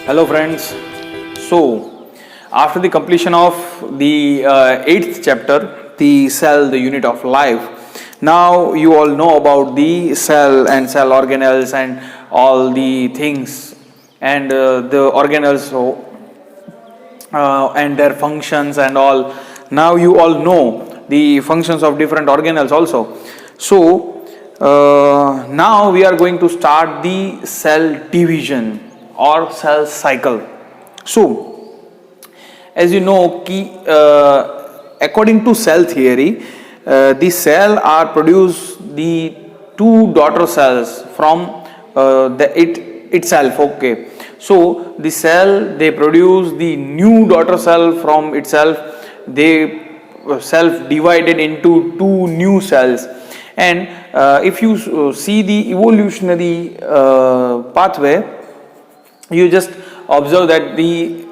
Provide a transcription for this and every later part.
Hello friends. So after the completion of the 8th chapter, the cell, the unit of life, now you all know about the cell and cell organelles and all the things and the organelles and their functions and all. Now you all know the functions of different organelles also. So now we are going to start the cell division or cell cycle. So as you know, according to cell theory, the cell are produce the two daughter cells from itself. Okay, so the cell, they produce the new daughter cell from itself. They self divided into two new cells, and if you see the evolutionary pathway, you just observe that the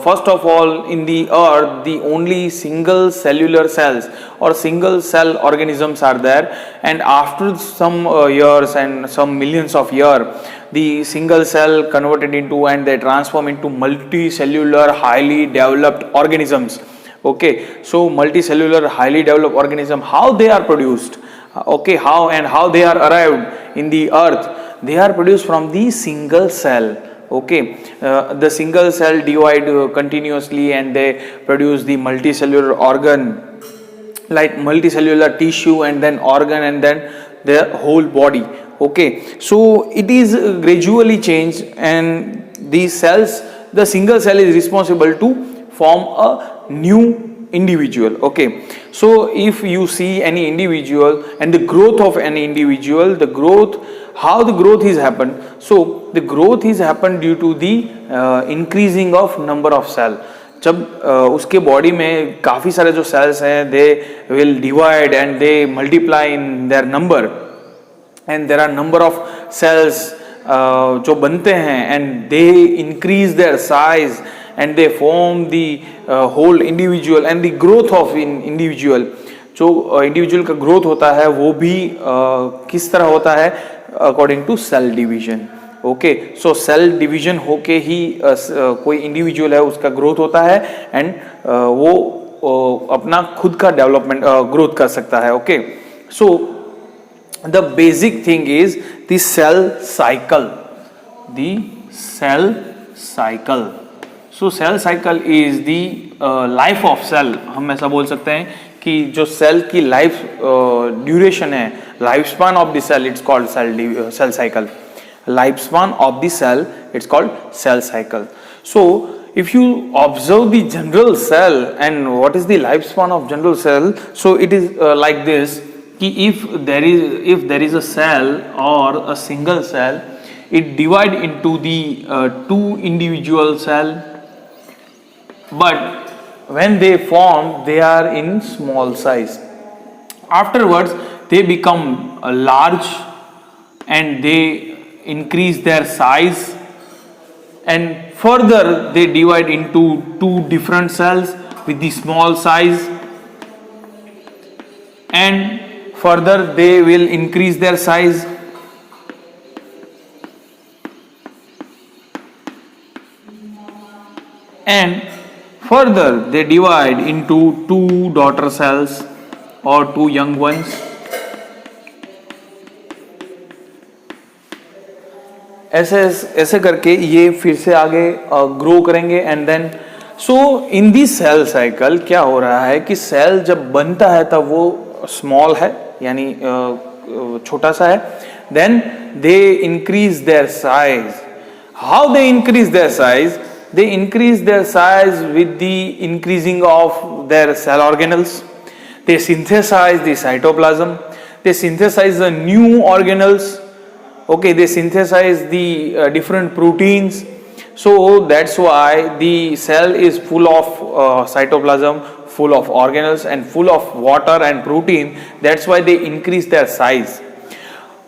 first of all, in the earth, the only single cellular cells or single cell organisms are there, and after some years and some millions of years, the single cell converted into and they transform into multicellular highly developed organisms. Okay, so multicellular highly developed organism, how they are produced, okay, how they are arrived in the earth, they are produced from the single cell. Okay, the single cell divide continuously and they produce the multicellular organ, like multicellular tissue and then organ and then the whole body. Okay, so it is gradually changed, and these cells, the single cell is responsible to form a new individual. Okay, so if you see any individual and the growth of any individual, the growth, how the growth is happened, so the growth is happened due to the increasing of number of cell. जब उसके body में काफ़ी सारे जो cells हैं, they will divide and they multiply in their number, and there are number of cells जो बनते हैं, and they increase their size and they form the whole individual, and the growth of individual, जो individual का growth होता है वो भी किस तरह होता है, according to cell division. Okay, so cell division होके ही कोई individual है उसका growth होता है, and वो अपना खुद का development growth कर सकता है. Okay, so the basic thing is the cell cycle. The cell cycle. So cell cycle is the life of cell. हम ऐसा बोल सकते हैं कि जो सेल की लाइफ ड्यूरेशन है, life span of the cell, it's called cell cycle. Life span of the cell, it's called cell cycle. So if you observe the general cell and what is the lifespan of general cell, so it is like this, कि if there is a cell or a single cell, it divide into the two individual cell, but when they form, they are in small size. Afterwards they become large and they increase their size, and further they divide into two different cells with the small size, and further they will increase their size, and further they divide into two daughter cells or two young ones. ऐसे करके ये फिर से आगे grow करेंगे, and then so in the cell cycle क्या हो रहा है कि सेल जब बनता है तब वो स्मॉल है, यानी छोटा सा है, then they increase their size. How they increase their size? They increase their size with the increasing of their cell organelles. They synthesize the cytoplasm. They synthesize the new organelles. Okay, they synthesize the different proteins. So that's why the cell is full of cytoplasm, full of organelles, and full of water and protein. That's why they increase their size.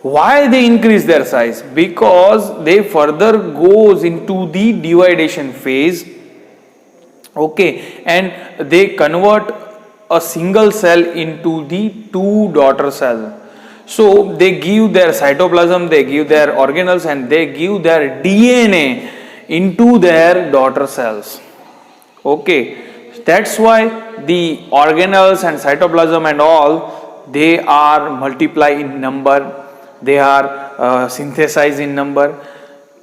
Why they increase their size? Because they further goes into the dividation phase. Okay, and they convert a single cell into the two daughter cell. So they give their cytoplasm, they give their organelles, and they give their DNA into their daughter cells. Okay, that's why the organelles and cytoplasm and all, they are multiply in number, they are synthesized in number.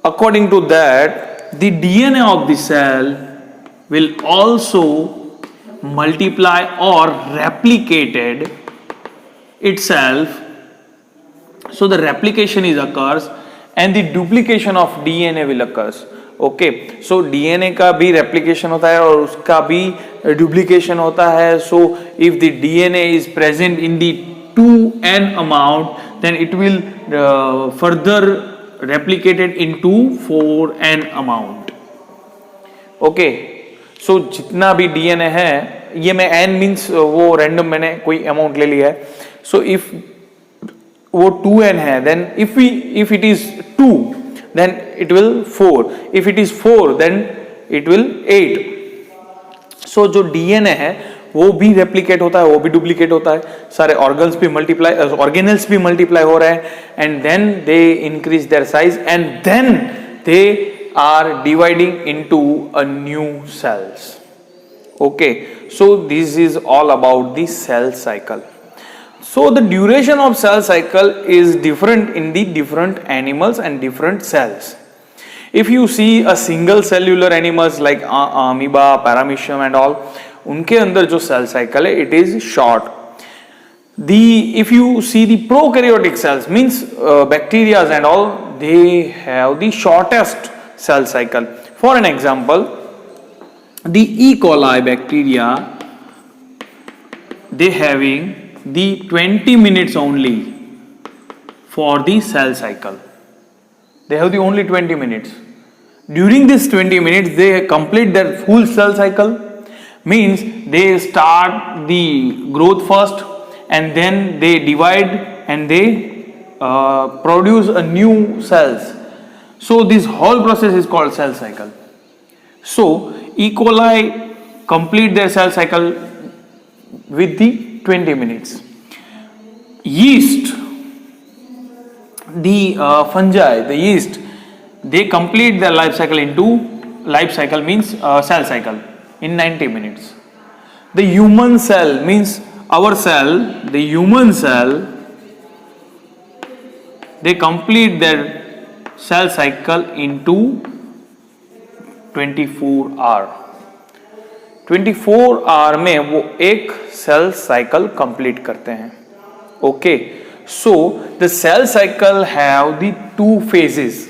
According to that, the DNA of the cell will also multiply or replicated itself. So the replication is occurs and the duplication of DNA will occurs. Okay, so DNA का भी replication होता है और उसका भी duplication होता है. So if the DNA is present in the 2n amount, then it will further replicated into 4n amount. Okay, so जितना भी DNA है, ये मैं n means वो random मैंने कोई amount ले लिया है. So if वो 2n है, then if it is 2, then it will 4. If it is 4, then it will 8. So जो DNA है वो भी replicate होता है, वो भी duplicate होता है, सारे organelles भी multiply हो रहे हैं, and then they increase their size and then they are dividing into a new cells. Okay, so this is all about the cell cycle. So the duration of cell cycle is different in the different animals and different cells. If you see a single cellular animals like amoeba, paramecium and all, उनके अंदर जो cell cycle है, it is short. If you see the prokaryotic cells, means bacteria and all, they have the shortest cell cycle. For an example, the E. coli bacteria, they having the 20 minutes only for the cell cycle. They have the only 20 minutes. During this 20 minutes, they complete their full cell cycle. Means they start the growth first and then they divide and they produce a new cells. So this whole process is called cell cycle. So E. coli complete their cell cycle with the 20 minutes. Yeast, the fungi, the yeast, they complete their life cycle means cell cycle in 90 minutes. The human cell means our cell, the human cell, they complete their cell cycle into 24 hours. 24 hour में वो एक cell cycle complete करते हैं. Okay, so the cell cycle have the two phases.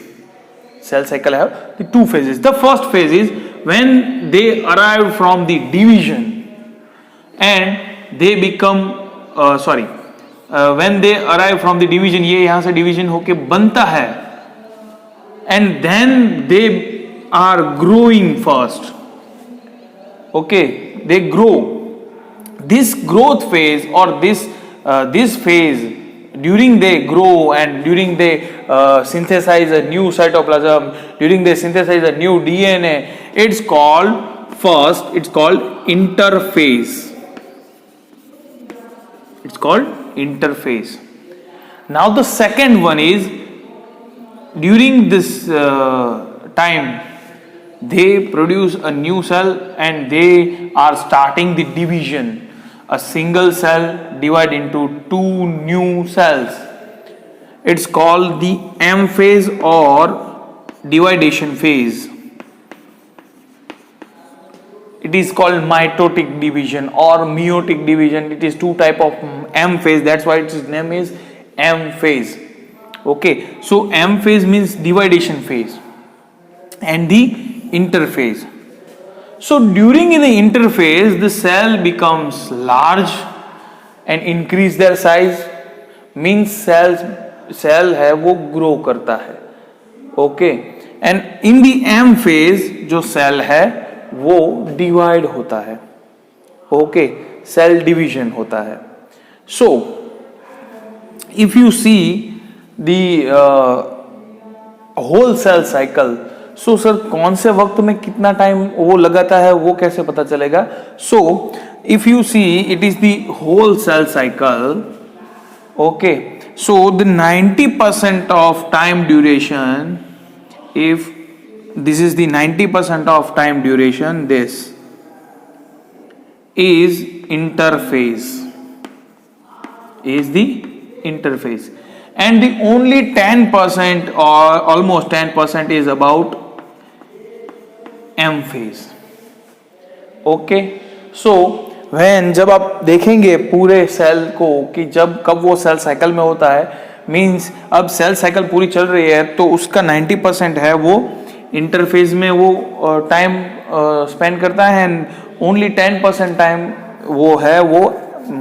Cell cycle have the two phases. The first phase is when they arrive from the division and they become when they arrive from the division, ये यहाँ से division होके बनता है, and then they are growing first. Okay, they grow. This growth phase or this phase, during they grow and during they synthesize a new cytoplasm, during they synthesize a new DNA, it's called interphase. It's called interphase. Now the second one is during this time they produce a new cell and they are starting the division. A single cell divide into two new cells. It's called the M phase or dividation phase. It is called mitotic division or meiotic division. It is two type of M phase. That's why its name is M phase. Okay, so M phase means dividation phase and the interphase. So during the interphase, the cell becomes large and increase their size. Means cell है वो grow करता है. Okay, and in the M phase जो cell है वो divide होता है. Okay, cell division होता है. So if you see the whole cell cycle, so sir कौन से वक्त में कितना टाइम वो लगाता है वो कैसे पता चलेगा? So if you see it is the whole cell cycle. Okay, so the 90% of time duration, if this is the 90% of time duration. This is interphase, is the interphase, and the only 10% or almost 10% is about M phase. Okay, so when जब आप देखेंगे पूरे cell को कि जब कब वो cell cycle में होता है, मींस अब सेल साइकिल पूरी चल रही है तो उसका 90% है वो इंटरफेज में वो टाइम स्पेंड करता है, एंड ओनली 10% टाइम वो है वो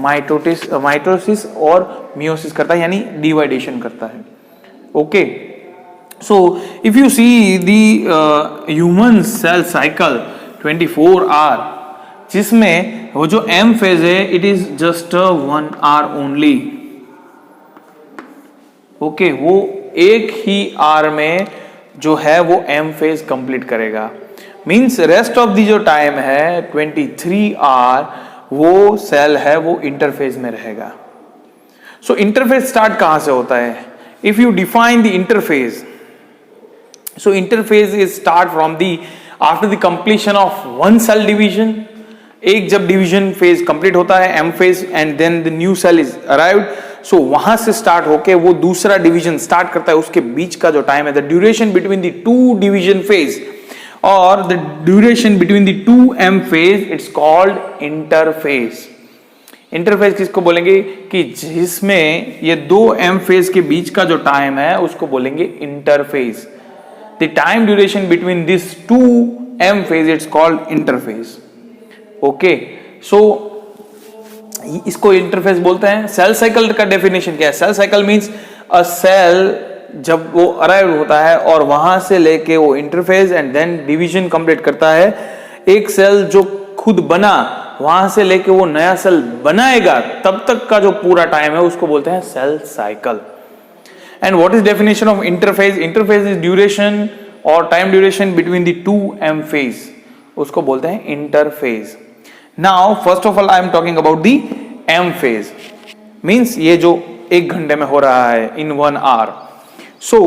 माइटोसिस और मियोसिस करता है, यानी डिवाइडेशन करता है. Okay, so if you see the human cell cycle 24 hour, जिसमें वो जो एम फेज है it is just 1 hour only. Okay, वो एक ही आवर में जो है वो एम फेज कंप्लीट करेगा. मींस रेस्ट ऑफ दी जो टाइम है 23 आवर वो सेल है वो इंटरफेज में रहेगा. सो इंटरफेज स्टार्ट कहां से होता है? If you define the interphase, so interphase is start from the after the completion of one cell division. एक जब डिवीजन फेज कंप्लीट होता है M phase, and then the new cell is arrived, so वहां से start होके वो दूसरा division start करता है. उसके बीच का जो टाइम है, the duration between the two division phase और the duration between the two M phase, it's called interphase. Interphase किसको बोलेंगे कि जिसमें ये दो एम फेज के बीच का जो टाइम है उसको बोलेंगे interphase. The time duration between this two M phase, it's called interphase. Okay, so इसको इंटरफेस बोलते हैं. सेल साइकिल का डेफिनेशन क्या है? Cell cycle means a cell जब वो अराइव होता है और वहां से लेके वो interphase and then division complete करता है. एक सेल जो खुद बना वहां से लेके वो नया सेल बनाएगा तब तक का जो पूरा टाइम है उसको बोलते हैं cell cycle. And what is definition of interphase? Interphase is duration और time duration between the two M phase, उसको बोलते हैं interphase. Now first of all I am talking about the M phase, means ये जो एक घंटे में हो रहा है in 1 hour. So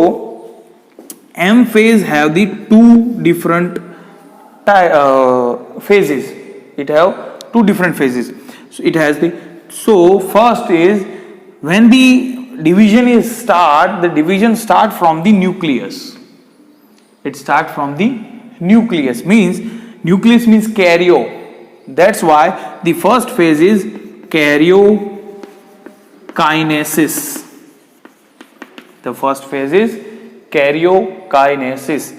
M phase have the two different phases. It have two different phases. So it has the, so first is when the division is start, the division start from the nucleus. It start from the nucleus, means nucleus means karyo. That's why the first phase is karyokinesis. The first phase is karyokinesis.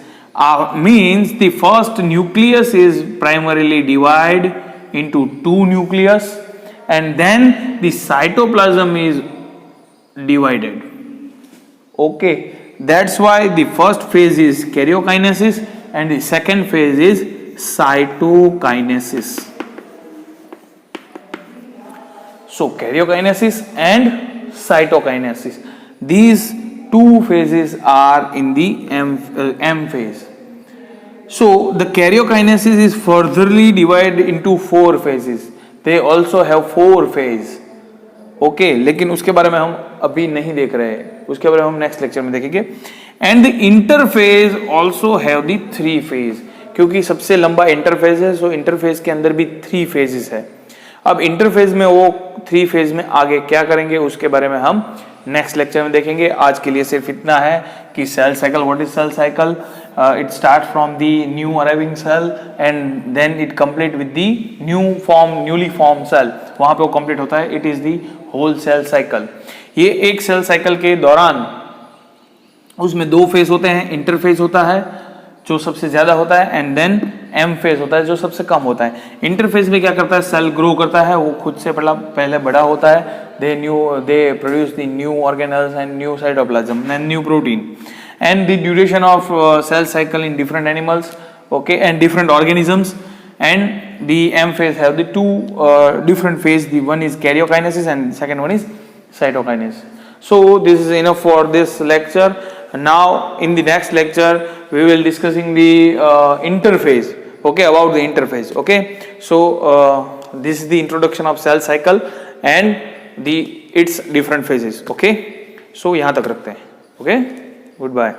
Means the first nucleus is primarily divided into two nucleus, and then the cytoplasm is divided. Okay, that's why the first phase is karyokinesis and the second phase is cytokinesis. So karyokinesis and cytokinesis, these two phases are in the M phase. So the karyokinesis is furtherly divided into 4 phases. They also have 4 phases. Okay, लेकिन उसके बारे में हम अभी नहीं देख रहे हैं, उसके बारे में हम नेक्स्ट लेक्चर में देखेंगे. And the interphase also have the 3 phase, क्योंकि सबसे लंबा इंटरफेज है, सो इंटरफेज के अंदर भी 3 फेजेस है. अब इंटरफेज में वो 3 फेज में आगे क्या करेंगे उसके बारे में हम नेक्स्ट लेक्चर में देखेंगे. आज के लिए सिर्फ इतना है कि cell cycle, what is cell cycle? It start from the new arriving cell and then it complete with the newly form cell, वहां पे वो कंप्लीट होता है. It is the whole cell cycle. ये एक सेल साइकिल के दौरान उसमें 2 फेज होते हैं. इंटरफेज होता है जो सबसे ज्यादा होता है एंड देन एम फेज होता है जो सबसे कम होता है. इंटरफेज में क्या करता है? सेल ग्रो करता है, वो खुद से पहले बड़ा होता है. they produce the new organelles and new cytoplasm and new protein. And the duration of cell cycle in different animals, okay, and different organisms, and the M phase have the 2 different phase. The one is karyokinesis and second one is cytokinesis. So this is enough for this lecture. Now in the next lecture we will discussing the interphase, okay, about the interphase. Okay, so this is the introduction of cell cycle and its different phases. Okay, so यहाँ तक रखते हैं. Okay, goodbye.